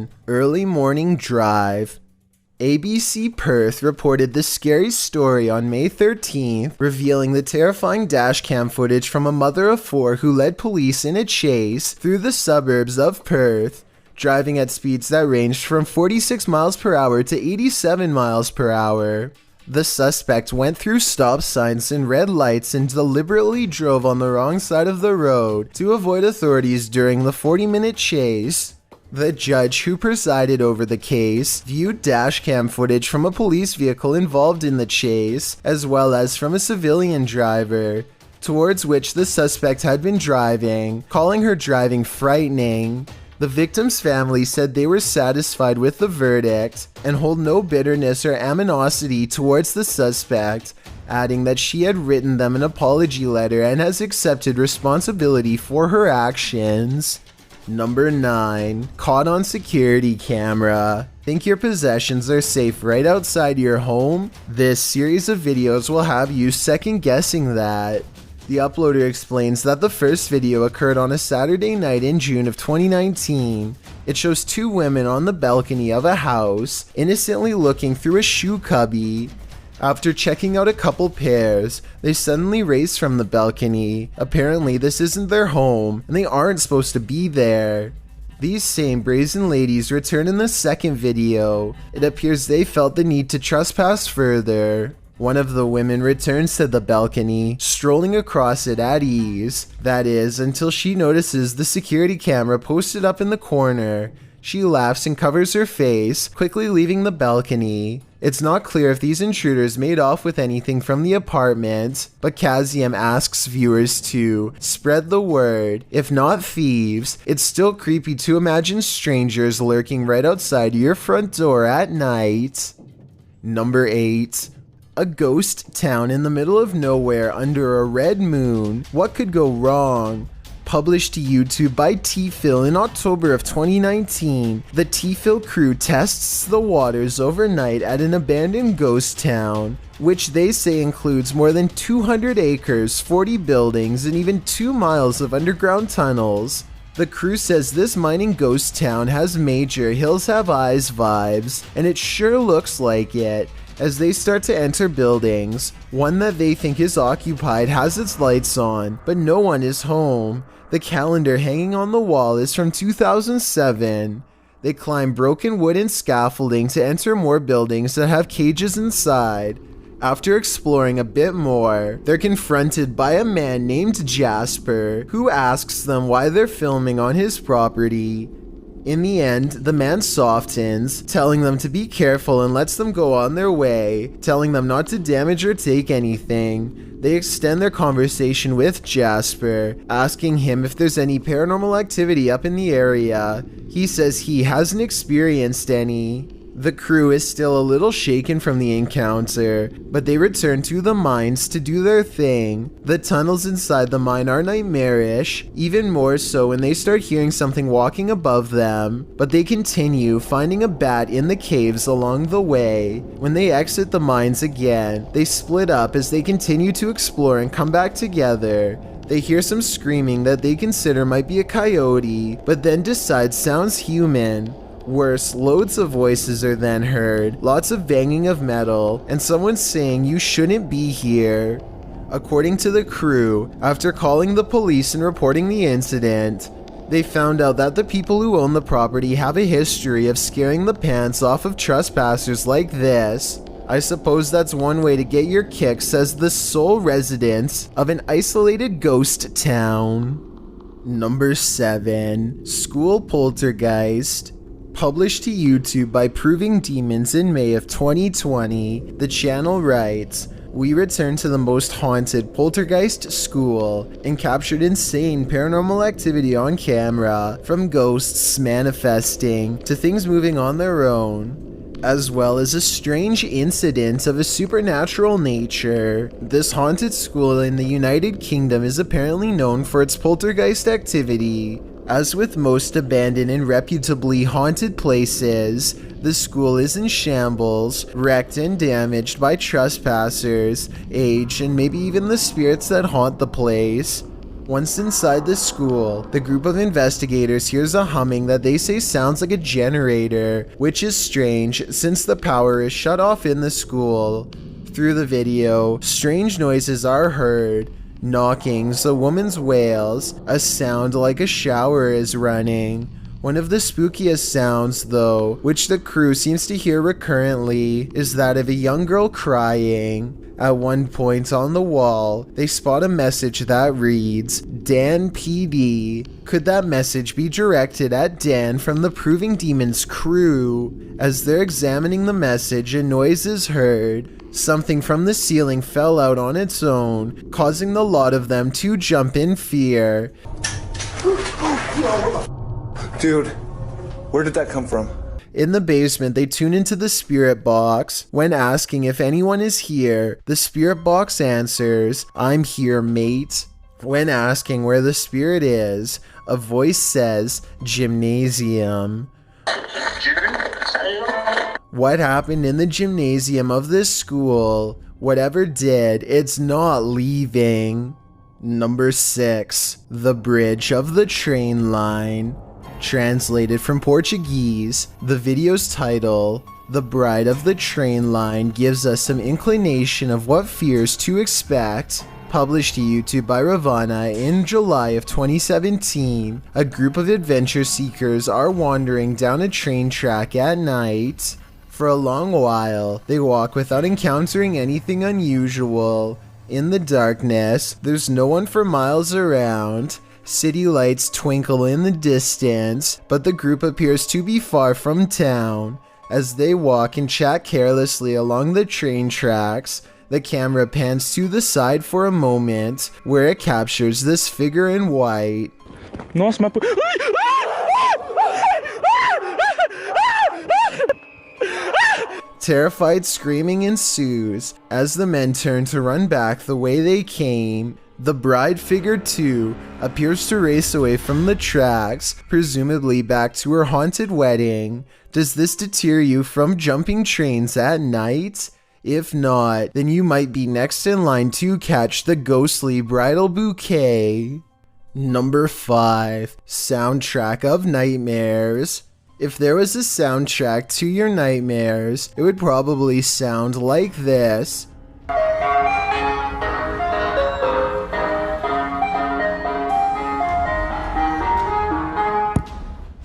7. Early morning drive. ABC Perth reported this scary story on May 13th, revealing the terrifying dashcam footage from a mother of 4 who led police in a chase through the suburbs of Perth, driving at speeds that ranged from 46 miles per hour to 87 miles per hour. The suspect went through stop signs and red lights and deliberately drove on the wrong side of the road to avoid authorities during the 40-minute chase. The judge who presided over the case viewed dashcam footage from a police vehicle involved in the chase, as well as from a civilian driver, towards which the suspect had been driving, calling her driving frightening. The victim's family said they were satisfied with the verdict and hold no bitterness or animosity towards the suspect, adding that she had written them an apology letter and has accepted responsibility for her actions. Number 9. Caught on security camera. Think your possessions are safe right outside your home? This series of videos will have you second guessing that. The uploader explains that the first video occurred on a Saturday night in June of 2019. It shows 2 women on the balcony of a house, innocently looking through a shoe cubby. After checking out a couple pairs, they suddenly race from the balcony. Apparently this isn't their home, and they aren't supposed to be there. These same brazen ladies return in the second video. It appears they felt the need to trespass further. One of the women returns to the balcony, strolling across it at ease. That is, until she notices the security camera posted up in the corner. She laughs and covers her face, quickly leaving the balcony. It's not clear if these intruders made off with anything from the apartment, but Kaziam asks viewers to spread the word. If not thieves, it's still creepy to imagine strangers lurking right outside your front door at night. Number 8. A ghost town in the middle of nowhere under a red moon. What could go wrong? Published to YouTube by T-Phil in October of 2019, the T-Phil crew tests the waters overnight at an abandoned ghost town, which they say includes more than 200 acres, 40 buildings, and even 2 miles of underground tunnels. The crew says this mining ghost town has major Hills Have Eyes vibes, and it sure looks like it. As they start to enter buildings, one that they think is occupied has its lights on, but no one is home. The calendar hanging on the wall is from 2007. They climb broken wooden scaffolding to enter more buildings that have cages inside. After exploring a bit more, they're confronted by a man named Jasper, who asks them why they're filming on his property. In the end, the man softens, telling them to be careful and lets them go on their way, telling them not to damage or take anything. They extend their conversation with Jasper, asking him if there's any paranormal activity up in the area. He says he hasn't experienced any. The crew is still a little shaken from the encounter, but they return to the mines to do their thing. The tunnels inside the mine are nightmarish, even more so when they start hearing something walking above them, but they continue, finding a bat in the caves along the way. When they exit the mines again, they split up as they continue to explore and come back together. They hear some screaming that they consider might be a coyote, but then decide sounds human. Worse, loads of voices are then heard, lots of banging of metal, and someone saying you shouldn't be here. According to the crew, after calling the police and reporting the incident, they found out that the people who own the property have a history of scaring the pants off of trespassers like this. I suppose that's one way to get your kicks as the sole residents of an isolated ghost town. Number 7. School poltergeist. Published to YouTube by Proving Demons in May of 2020, the channel writes, "We returned to the most haunted poltergeist school and captured insane paranormal activity on camera, from ghosts manifesting to things moving on their own, as well as a strange incident of a supernatural nature. This haunted school in the United Kingdom is apparently known for its poltergeist activity. As with most abandoned and reputably haunted places, the school is in shambles, wrecked and damaged by trespassers, age, and maybe even the spirits that haunt the place. Once inside the school, the group of investigators hears a humming that they say sounds like a generator, which is strange since the power is shut off in the school. Through the video, strange noises are heard. Knockings, a woman's wails, a sound like a shower is running. One of the spookiest sounds, though, which the crew seems to hear recurrently, is that of a young girl crying. At one point on the wall, they spot a message that reads, Dan PD. Could that message be directed at Dan from the Proving Demons crew? As they're examining the message, a noise is heard. Something from the ceiling fell out on its own, causing the lot of them to jump in fear. Dude, where did that come from? In the basement, they tune into the spirit box. When asking if anyone is here, the spirit box answers, I'm here, mate. When asking where the spirit is, a voice says, gymnasium. What happened in the gymnasium of this school? Whatever did, it's not leaving. Number 6. The bridge of the train line. Translated from Portuguese, the video's title, The Bride of the Train Line, gives us some inclination of what fears to expect. Published to YouTube by Ravana in July of 2017, a group of adventure seekers are wandering down a train track at night. For a long while, they walk without encountering anything unusual. In the darkness, there's no one for miles around. City lights twinkle in the distance, but the group appears to be far from town. As they walk and chat carelessly along the train tracks, the camera pans to the side for a moment, where it captures this figure in white. Nossa, mas... Terrified screaming ensues as the men turn to run back the way they came. The bride figure too appears to race away from the tracks, presumably back to her haunted wedding. Does this deter you from jumping trains at night? If not, then you might be next in line to catch the ghostly bridal bouquet. Number 5. Soundtrack of Nightmares. If there was a soundtrack to your nightmares, it would probably sound like this.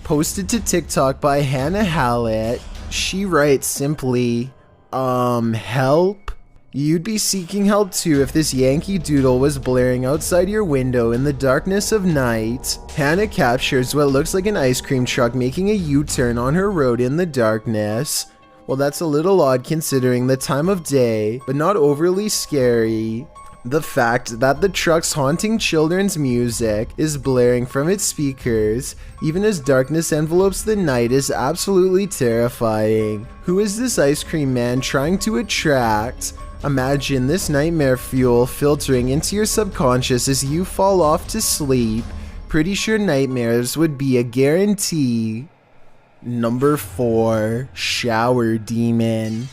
Posted to TikTok by Hannah Hallett, she writes simply, help? You'd be seeking help too if this Yankee Doodle was blaring outside your window in the darkness of night. Hannah captures what looks like an ice cream truck making a U-turn on her road in the darkness. Well, that's a little odd considering the time of day, but not overly scary. The fact that the truck's haunting children's music is blaring from its speakers, even as darkness envelopes the night, is absolutely terrifying. Who is this ice cream man trying to attract? Imagine this nightmare fuel filtering into your subconscious as you fall off to sleep. Pretty sure nightmares would be a guarantee. Number 4. Shower Demon.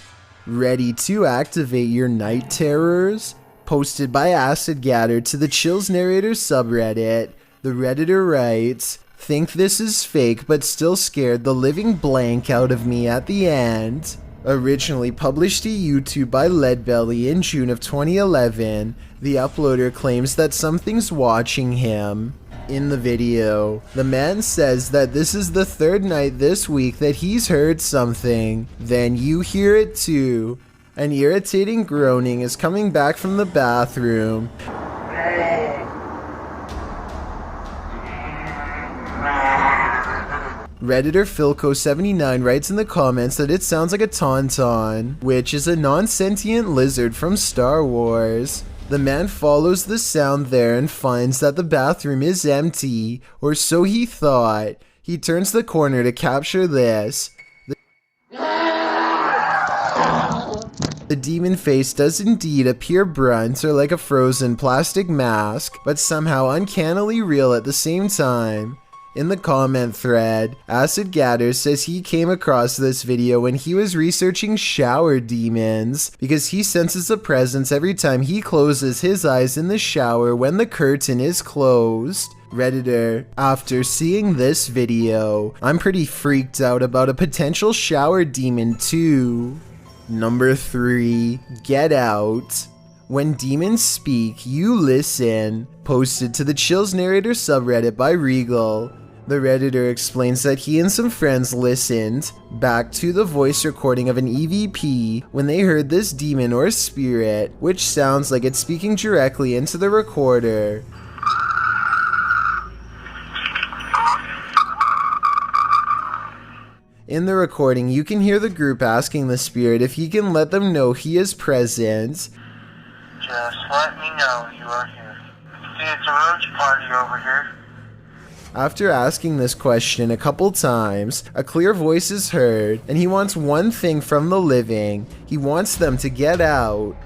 Ready to activate your night terrors? Posted by Acid Gather to the Chills Narrator subreddit, the redditor writes, think this is fake but still scared the living blank out of me at the end. Originally published to YouTube by Leadbelly in June of 2011, the uploader claims that something's watching him. In the video, the man says that this is the 3rd night this week that he's heard something. Then you hear it too. An irritating groaning is coming back from the bathroom. Redditor Philco79 writes in the comments that it sounds like a tauntaun, which is a non-sentient lizard from Star Wars. The man follows the sound there and finds that the bathroom is empty, or so he thought. He turns the corner to capture this. The demon face does indeed appear brunt or like a frozen plastic mask, but somehow uncannily real at the same time. In the comment thread, Acid Gatter says he came across this video when he was researching shower demons because he senses a presence every time he closes his eyes in the shower when the curtain is closed. Redditor, after seeing this video, I'm pretty freaked out about a potential shower demon too. Number 3, Get Out. When demons speak, you listen. Posted to the Chills Narrator subreddit by Regal. The Redditor explains that he and some friends listened back to the voice recording of an EVP when they heard this demon or spirit, which sounds like it's speaking directly into the recorder. In the recording, you can hear the group asking the spirit if he can let them know he is present. Just let me know you are here. See, it's a roach party over here. After asking this question a couple times, a clear voice is heard, and he wants one thing from the living. He wants them to get out.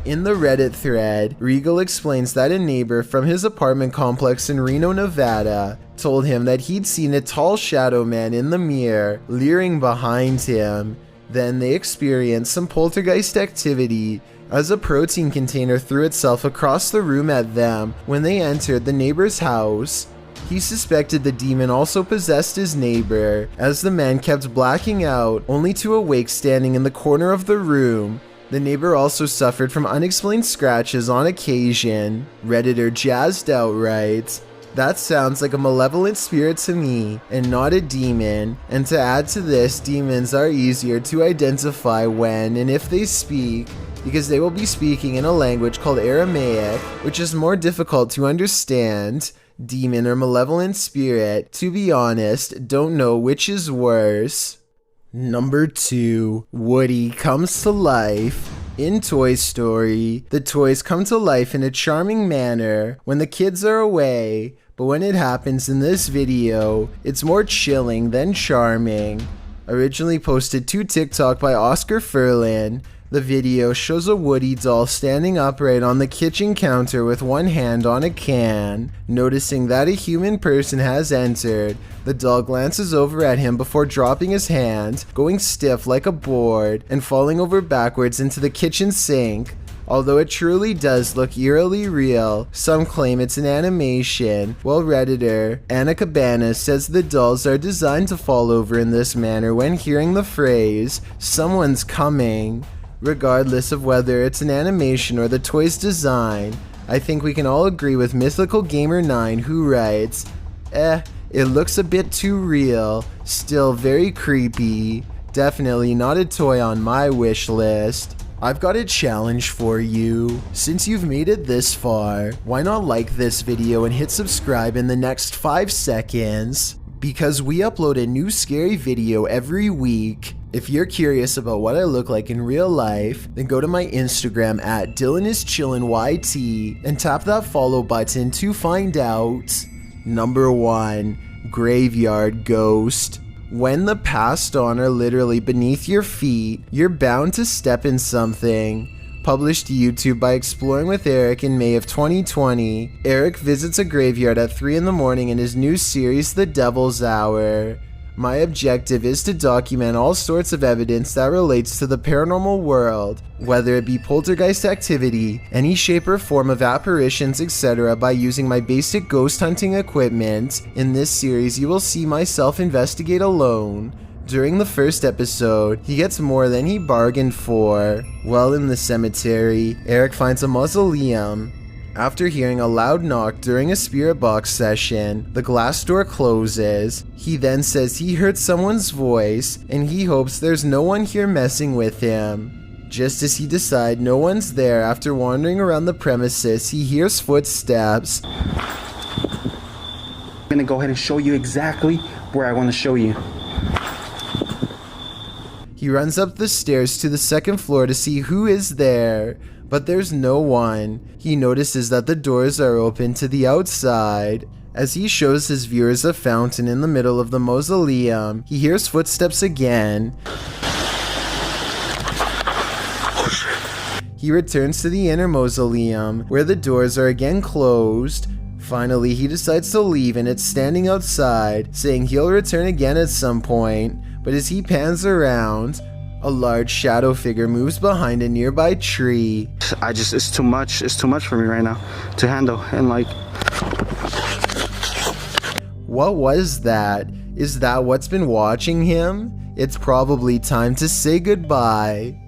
In the Reddit thread, Regal explains that a neighbor from his apartment complex in Reno, Nevada, told him that he'd seen a tall shadow man in the mirror, leering behind him. Then they experienced some poltergeist activity as a protein container threw itself across the room at them when they entered the neighbor's house. He suspected the demon also possessed his neighbor, as the man kept blacking out, only to awake standing in the corner of the room. The neighbor also suffered from unexplained scratches on occasion. Redditor Jazzed Out writes, "That sounds like a malevolent spirit to me, and not a demon. And to add to this, demons are easier to identify when and if they speak, because they will be speaking in a language called Aramaic, which is more difficult to understand. Demon or malevolent spirit, to be honest, don't know which is worse." Number 2, Woody comes to life. In Toy Story, the toys come to life in a charming manner when the kids are away, but when it happens in this video, it's more chilling than charming. Originally posted to TikTok by Oscar Furlan, the video shows a Woody doll standing upright on the kitchen counter with one hand on a can. Noticing that a human person has entered, the doll glances over at him before dropping his hand, going stiff like a board, and falling over backwards into the kitchen sink. Although it truly does look eerily real, some claim it's an animation, while Redditor Anna Cabana says the dolls are designed to fall over in this manner when hearing the phrase, "Someone's coming." Regardless of whether it's an animation or the toy's design, I think we can all agree with Mythical Gamer 9, who writes, it looks a bit too real, still very creepy. Definitely not a toy on my wish list. I've got a challenge for you. Since you've made it this far, why not like this video and hit subscribe in the next 5 seconds? Because we upload a new scary video every week. If you're curious about what I look like in real life, then go to my Instagram at DylanIsChillinYT and tap that follow button to find out. Number 1, Graveyard Ghost. When the passed on are literally beneath your feet, you're bound to step in something. Published to YouTube by Exploring with Eric in May of 2020, Eric visits a graveyard at 3 in the morning in his new series, The Devil's Hour. My objective is to document all sorts of evidence that relates to the paranormal world, whether it be poltergeist activity, any shape or form of apparitions, etc., by using my basic ghost hunting equipment. In this series, you will see myself investigate alone. During the first episode, he gets more than he bargained for. While in the cemetery, Eric finds a mausoleum. After hearing a loud knock during a spirit box session, the glass door closes. He then says he heard someone's voice, and he hopes there's no one here messing with him. Just as he decides no one's there after wandering around the premises, he hears footsteps. I'm gonna go ahead and show you exactly where I want to show you. He runs up the stairs to the second floor to see who is there, but there's no one. He notices that the doors are open to the outside. As he shows his viewers a fountain in the middle of the mausoleum, he hears footsteps again. He returns to the inner mausoleum, where the doors are again closed. Finally, he decides to leave, and it's standing outside, saying he'll return again at some point. But as he pans around, a large shadow figure moves behind a nearby tree. It's too much for me right now to handle. And like, what was that? Is that what's been watching him? It's probably time to say goodbye.